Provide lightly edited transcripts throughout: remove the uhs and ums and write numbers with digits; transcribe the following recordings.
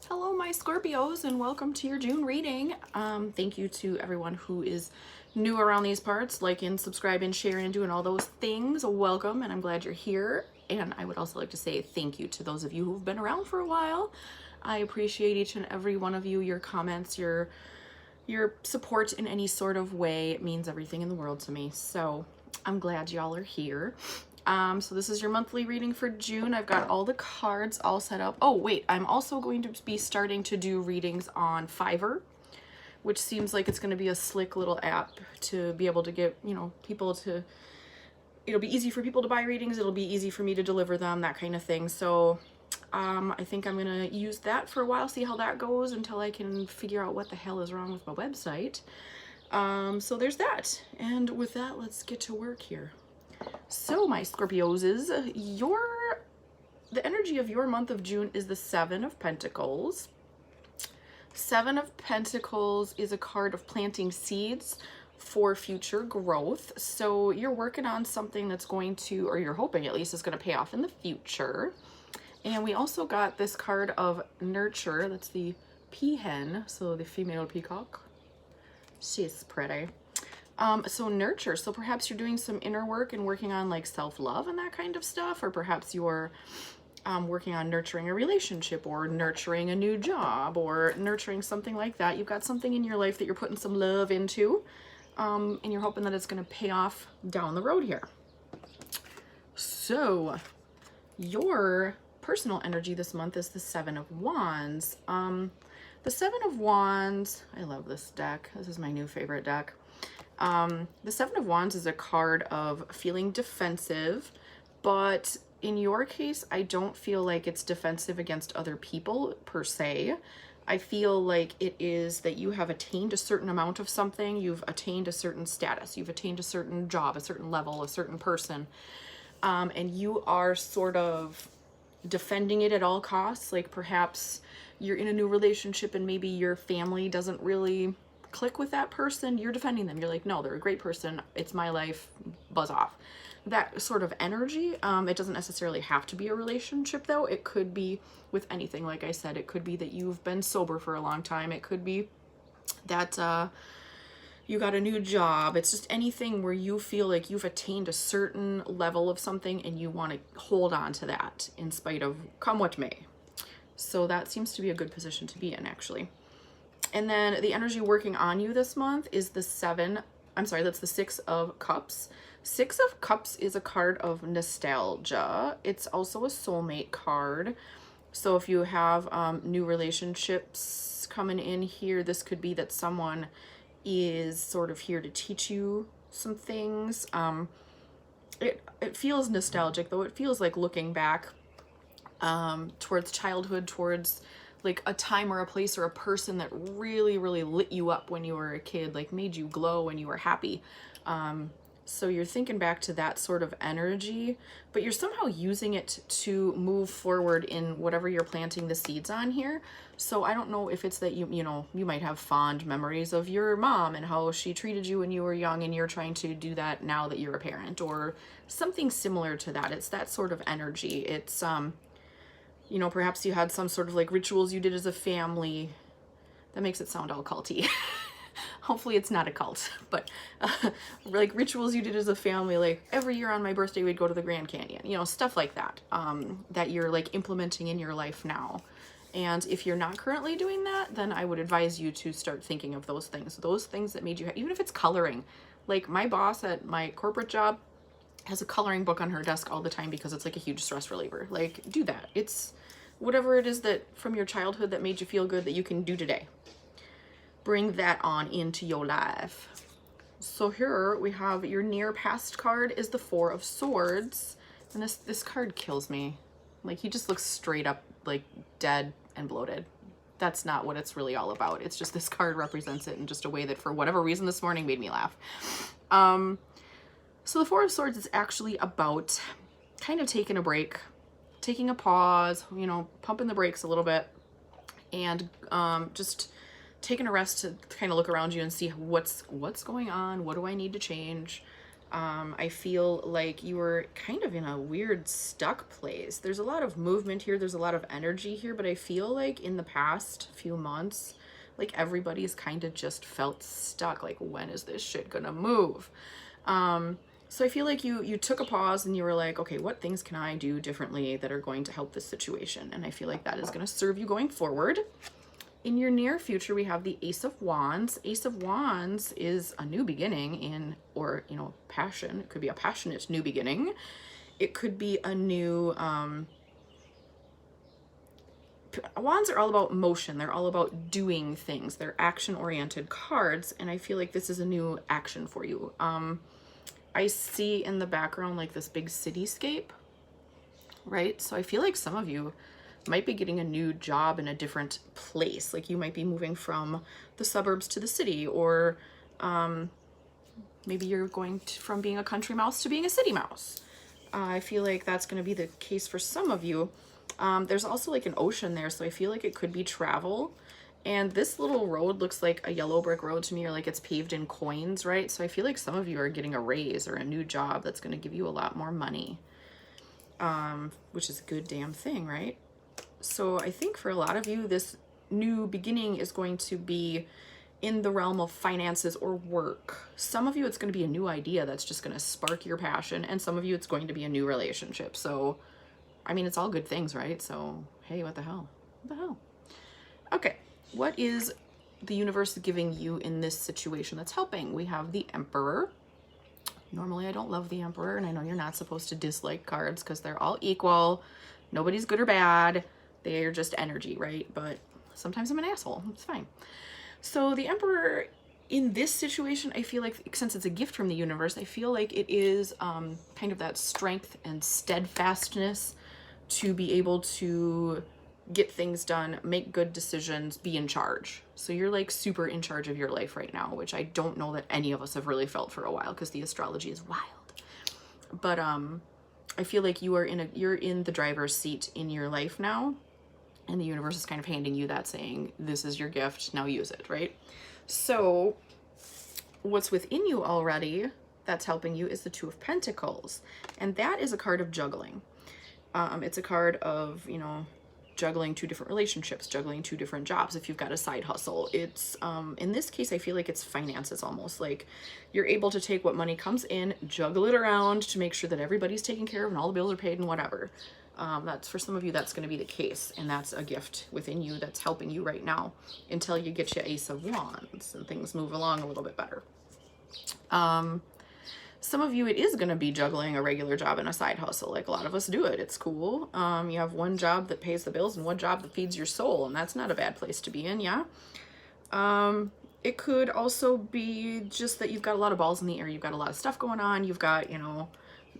Hello, my Scorpios, and welcome to your June reading. Thank you to everyone who is new around these parts, liking, subscribing, sharing, and doing all those things. Welcome, and I'm glad you're here. And I would also like to say thank you to those of you who've been around for a while. I appreciate each and every one of you, your comments, your support in any sort of way. It means everything in the world to me. So I'm glad y'all are here. So this is your monthly reading for June. I've got all the cards all set up. Oh, wait, I'm also going to be starting to do readings on Fiverr, which seems like it's going to be a slick little app to be able to get, people to, it'll be easy for people to buy readings. It'll be easy for me to deliver them, that kind of thing. So I think I'm going to use that for a while, see how that goes until I can figure out what the hell is wrong with my website. So there's that. And with that, let's get to work here. So my Scorpios, the energy of your month of June is the Seven of Pentacles. Seven of Pentacles is a card of planting seeds for future growth. So you're working on something that's going to, or you're hoping at least, is going to pay off in the future. And we also got this card of nurture. That's the peahen, so the female peacock. She's pretty. So nurture, so perhaps you're doing some inner work and working on like self-love and that kind of stuff, or perhaps you're working on nurturing a relationship or nurturing a new job or nurturing something like that. You've got something in your life that you're putting some love into, and you're hoping that it's going to pay off down the road here. So your personal energy this month is the Seven of Wands. The Seven of Wands, I love this deck. This is my new favorite deck. The Seven of Wands is a card of feeling defensive, but in your case, I don't feel like it's defensive against other people per se. I feel like it is that you have attained a certain amount of something, you've attained a certain status, you've attained a certain job, a certain level, a certain person, and you are sort of defending it at all costs. Like perhaps you're in a new relationship and maybe your family doesn't really click with that person. You're defending them. You're like, no, they're a great person. It's my life. Buzz off. That sort of energy. It doesn't necessarily have to be a relationship though. It could be with anything. Like I said, it could be that you've been sober for a long time. It could be that you got a new job. It's just anything where you feel like you've attained a certain level of something and you want to hold on to that in spite of come what may. So that seems to be a good position to be in, actually. And then the energy working on you this month is the that's the Six of Cups. Six of Cups is a card of nostalgia. It's also a soulmate card. So if you have new relationships coming in here, this could be that someone is sort of here to teach you some things. It feels nostalgic, though. It feels like looking back towards childhood, towards like a time or a place or a person that really, really lit you up when you were a kid, like made you glow when you were happy. So you're thinking back to that sort of energy, but you're somehow using it to move forward in whatever you're planting the seeds on here. So I don't know if it's that you might have fond memories of your mom and how she treated you when you were young and you're trying to do that now that you're a parent or something similar to that. It's that sort of energy. It's, perhaps you had some sort of like rituals you did as a family. That makes it sound all culty. Hopefully it's not a cult, but like rituals you did as a family, like every year on my birthday we'd go to the Grand Canyon, stuff like that, that you're like implementing in your life now. And if you're not currently doing that, then I would advise you to start thinking of those things that made you, even if it's coloring. Like my boss at my corporate job has a coloring book on her desk all the time because it's like a huge stress reliever. Like do that. It's whatever it is that from your childhood that made you feel good that you can do today. Bring that on into your life. So here we have your near past card is the Four of Swords. And this card kills me. Like he just looks straight up like dead and bloated. That's not what it's really all about. It's just this card represents it in just a way that for whatever reason this morning made me laugh. So the Four of Swords is actually about kind of taking a break, taking a pause, pumping the brakes a little bit, and just taking a rest to kind of look around you and see what's going on, what do I need to change, I feel like you were kind of in a weird stuck place. There's a lot of movement here. There's a lot of energy here, but I feel like in the past few months, like everybody's kind of just felt stuck. Like, when is this shit gonna move? So I feel like you took a pause and you were like, okay, what things can I do differently that are going to help this situation? And I feel like that is going to serve you going forward. In your near future, we have the Ace of Wands. Ace of Wands is a new beginning in, or, you know, passion. It could be a passionate new beginning. It could be a new, Wands are all about motion. They're all about doing things. They're action-oriented cards, and I feel like this is a new action for you. I see in the background like this big cityscape, right? So I feel like some of you might be getting a new job in a different place. Like you might be moving from the suburbs to the city, or maybe you're going from being a country mouse to being a city mouse. I feel like that's going to be the case for some of you. There's also like an ocean there, so I feel like it could be travel. And this little road looks like a yellow brick road to me, or like it's paved in coins, right? So I feel like some of you are getting a raise or a new job that's going to give you a lot more money, which is a good damn thing, right? So I think for a lot of you, this new beginning is going to be in the realm of finances or work. Some of you, it's going to be a new idea that's just going to spark your passion. And some of you, it's going to be a new relationship. So, I mean, it's all good things, right? So, hey, what the hell? What the hell? Okay. What is the universe giving you in this situation that's helping? We have the Emperor. Normally, I don't love the Emperor, and I know you're not supposed to dislike cards because they're all equal. Nobody's good or bad. They're just energy, right? But sometimes I'm an asshole. It's fine. So the Emperor in this situation, I feel like, since it's a gift from the universe, I feel like it is kind of that strength and steadfastness to be able to get things done, make good decisions, be in charge. So you're like super in charge of your life right now, which I don't know that any of us have really felt for a while because the astrology is wild. But I feel like you're in the driver's seat in your life now, and the universe is kind of handing you that, saying, this is your gift, now use it, right? So what's within you already that's helping you is the Two of Pentacles, and that is a card of juggling. It's a card of, you know, juggling two different relationships, juggling two different jobs. If you've got a side hustle, it's in this case, I feel like it's finances, almost like you're able to take what money comes in, juggle it around to make sure that everybody's taken care of and all the bills are paid and whatever. That's, for some of you, that's going to be the case, and that's a gift within you that's helping you right now until you get your Ace of Wands and things move along a little bit better. Some of you, it is going to be juggling a regular job and a side hustle. Like a lot of us do it. It's cool. You have one job that pays the bills and one job that feeds your soul, and that's not a bad place to be in, yeah? It could also be just that you've got a lot of balls in the air. You've got a lot of stuff going on. You've got, you know,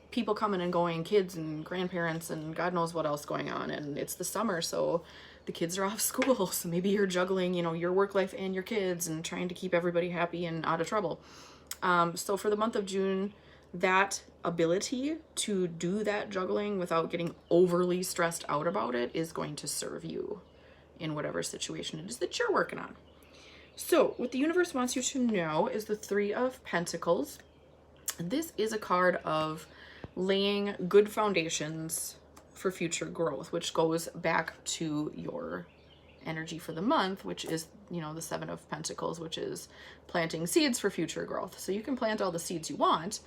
people coming and going, kids and grandparents and God knows what else going on. And it's the summer, so the kids are off school. So maybe you're juggling, you know, your work life and your kids and trying to keep everybody happy and out of trouble. So for the month of June, that ability to do that juggling without getting overly stressed out about it is going to serve you in whatever situation it is that you're working on. So what the universe wants you to know is the Three of Pentacles. This is a card of laying good foundations for future growth, which goes back to your energy for the month, which is, you know, the Seven of Pentacles, which is planting seeds for future growth. So you can plant all the seeds you want,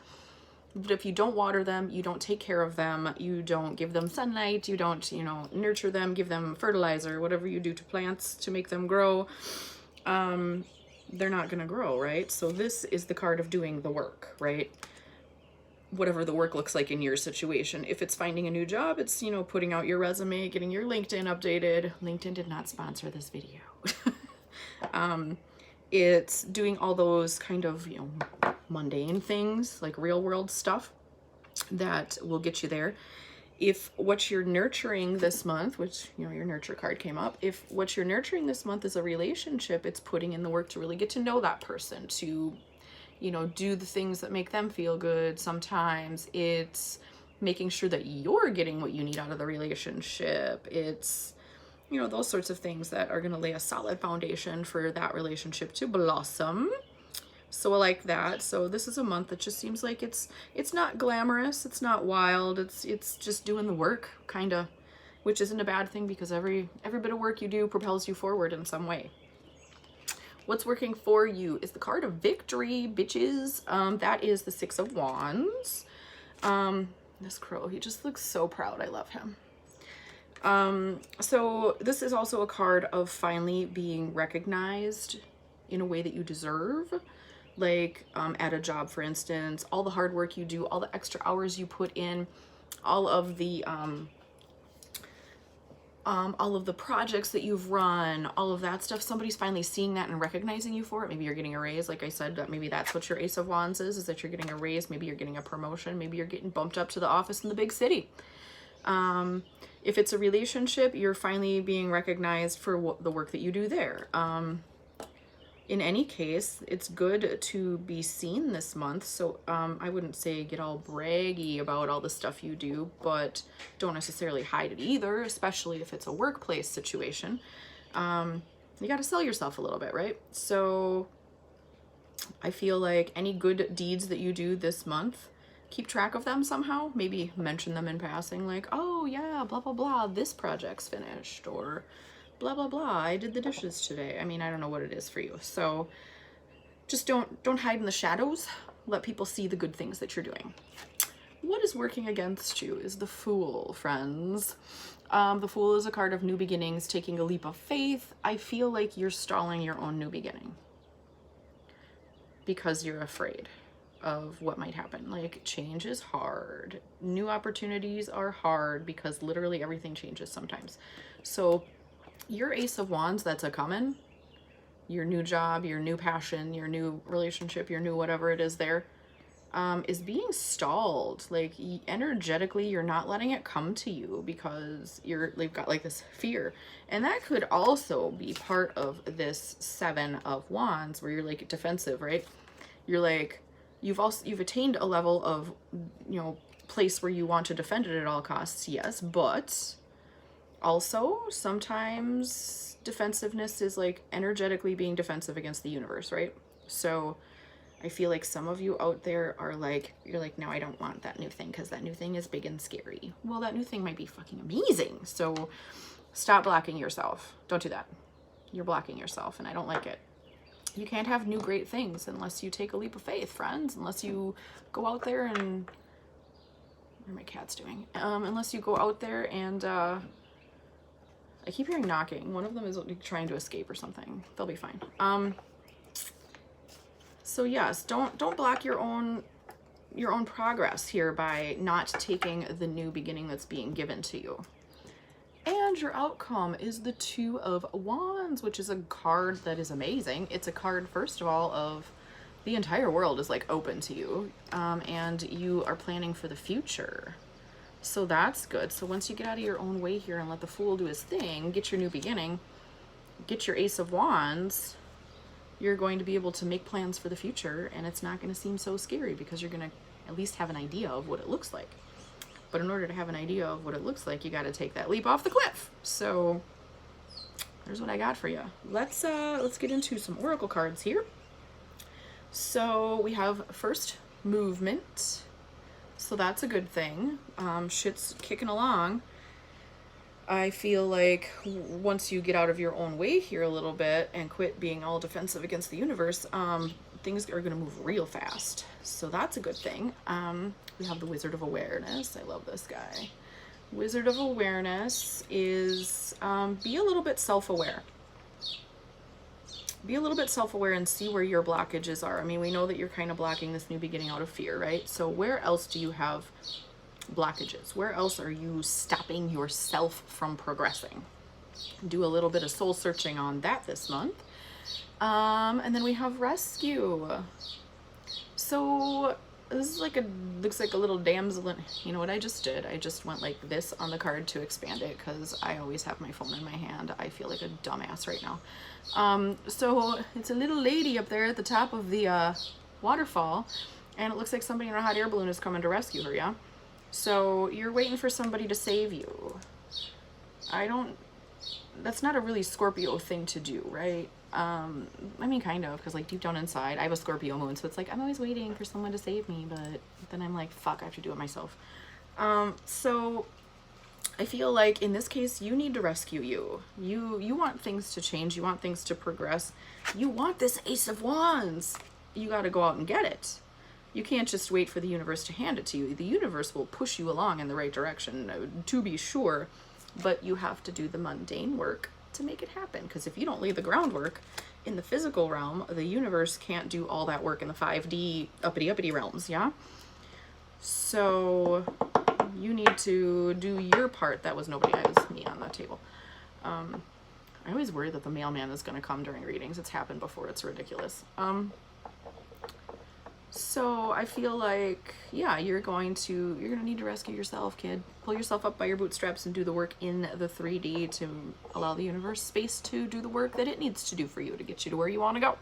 but if you don't water them, you don't take care of them, you don't give them sunlight, you don't, you know, nurture them, give them fertilizer, whatever you do to plants to make them grow, they're not going to grow, right? So this is the card of doing the work, right? Whatever the work looks like in your situation. If it's finding a new job, it's, you know, putting out your resume, getting your LinkedIn updated. LinkedIn did not sponsor this video. It's doing all those kind of, you know, mundane things, like real world stuff that will get you there. If what you're nurturing this month, which, you know, your nurture card came up, if what you're nurturing this month is a relationship, it's putting in the work to really get to know that person, to, you know, do the things that make them feel good. Sometimes it's making sure that you're getting what you need out of the relationship. It's, you know, those sorts of things that are going to lay a solid foundation for that relationship to blossom. So I like that. So this is a month that just seems like it's not glamorous, it's not wild, it's just doing the work, kind of, which isn't a bad thing because every bit of work you do propels you forward in some way. What's working for you is the card of victory, bitches. That is the Six of Wands. This crow, he just looks so proud. I love him. So this is also a card of finally being recognized in a way that you deserve. Like at a job, for instance, all the hard work you do, all the extra hours you put in, all of the projects that you've run, all of that stuff, somebody's finally seeing that and recognizing you for it. Maybe you're getting a raise. Like I said, maybe that's what your Ace of Wands is that you're getting a raise. Maybe you're getting a promotion. Maybe you're getting bumped up to the office in the big city. If it's a relationship, you're finally being recognized for the work that you do there. In any case, it's good to be seen this month. So I wouldn't say get all braggy about all the stuff you do, but don't necessarily hide it either, especially if it's a workplace situation. You got to sell yourself a little bit, right? So I feel like any good deeds that you do this month, keep track of them somehow. Maybe mention them in passing, like, oh yeah, blah, blah, blah, this project's finished, or blah, blah, blah, I did the dishes today. I mean, I don't know what it is for you. So just don't hide in the shadows. Let people see the good things that you're doing. What is working against you is the Fool, friends. The Fool is a card of new beginnings, taking a leap of faith. I feel like you're stalling your own new beginning because you're afraid of what might happen. Like, change is hard. New opportunities are hard because literally everything changes sometimes. So your Ace of Wands that's a coming, your new job, your new passion, your new relationship, your new whatever it is there, is being stalled. Like, energetically, you're not letting it come to you because you've got like this fear. And that could also be part of this Seven of Wands where you're like defensive, right? You're like, you've attained a level of, place where you want to defend it at all costs, yes, but also sometimes defensiveness is like energetically being defensive against the universe, right? So I feel like some of you out there are like, you're like, no, I don't want that new thing because that new thing is big and scary. Well, that new thing might be fucking amazing. So stop blocking yourself. Don't do that. You're blocking yourself and I don't like it. You can't have new great things unless you take a leap of faith, friends. Unless you go out there and, what are my cats doing? Unless you go out there and, I keep hearing knocking. One of them is trying to escape or something. They'll be fine. So yes, don't block your own progress here by not taking the new beginning that's being given to you. And your outcome is the Two of Wands, which is a card that is amazing. It's a card, first of all, of the entire world is like open to you, and you are planning for the future. So that's good. So once you get out of your own way here and let the Fool do his thing, get your new beginning, get your Ace of Wands, you're going to be able to make plans for the future, and it's not going to seem so scary because you're going to at least have an idea of what it looks like. But in order to have an idea of what it looks like, you got to take that leap off the cliff. So there's what I got for you. Let's get into some oracle cards here. So we have first movement. So that's a good thing. Shit's kicking along. I feel like once you get out of your own way here a little bit and quit being all defensive against the universe, things are going to move real fast. So that's a good thing. We have the Wizard of Awareness. I love this guy. Wizard of Awareness is be a little bit self-aware. Be a little bit self-aware and see where your blockages are. I mean, we know that you're kind of blocking this new beginning out of fear, right? So where else do you have blockages? Where else are you stopping yourself from progressing? Do a little bit of soul searching on that this month. And then we have Rescue. So this is like looks like a little damsel in, you know what I just did? I just went like this on the card to expand it because I always have my phone in my hand. I feel like a dumbass right now. So it's a little lady up there at the top of the waterfall, and it looks like somebody in a hot air balloon is coming to rescue her, yeah? So you're waiting for somebody to save you. I don't that's not a really Scorpio thing to do, right? I mean, kind of, because like deep down inside, I have a Scorpio moon, so it's like I'm always waiting for someone to save me, but then I'm like, fuck, I have to do it myself. So I feel like in this case, you need to rescue you. You want things to change. You want things to progress. You want this Ace of Wands. You got to go out and get it. You can't just wait for the universe to hand it to you. The universe will push you along in the right direction, to be sure, but you have to do the mundane work to make it happen. Because if you don't lay the groundwork in the physical realm, the universe can't do all that work in the 5D uppity realms, yeah? So you need to do your part. That was nobody, that was me on the table. I always worry that the mailman is going to come during readings. It's happened before. It's ridiculous. So I feel like, yeah, you're going to need to rescue yourself, kid. Pull yourself up by your bootstraps and do the work in the 3D to allow the universe space to do the work that it needs to do for you to get you to where you want to go.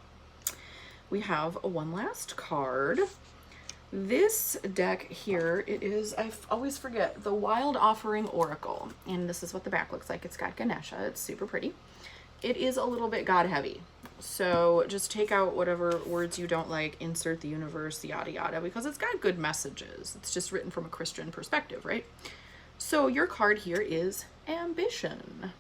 We have one last card. This deck here, it is, I always forget, the Wild Offering Oracle. And this is what the back looks like. It's got Ganesha. It's super pretty. It is a little bit God heavy. So just take out whatever words you don't like, insert the universe, yada yada, because it's got good messages. It's just written from a Christian perspective, right? So your card here is Ambition.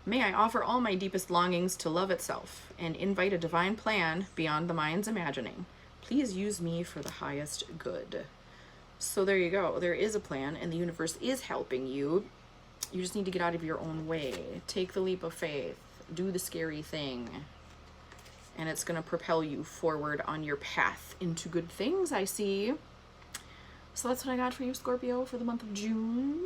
May I offer all my deepest longings to love itself and invite a divine plan beyond the mind's imagining. Please use me for the highest good. So there you go. There is a plan and the universe is helping you. You just need to get out of your own way. Take the leap of faith. Do the scary thing. And it's going to propel you forward on your path into good things, I see. So that's what I got for you, Scorpio, for the month of June.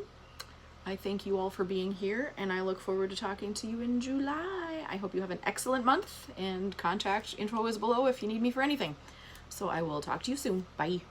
I thank you all for being here, and I look forward to talking to you in July. I hope you have an excellent month, and contact info is below if you need me for anything. So I will talk to you soon. Bye.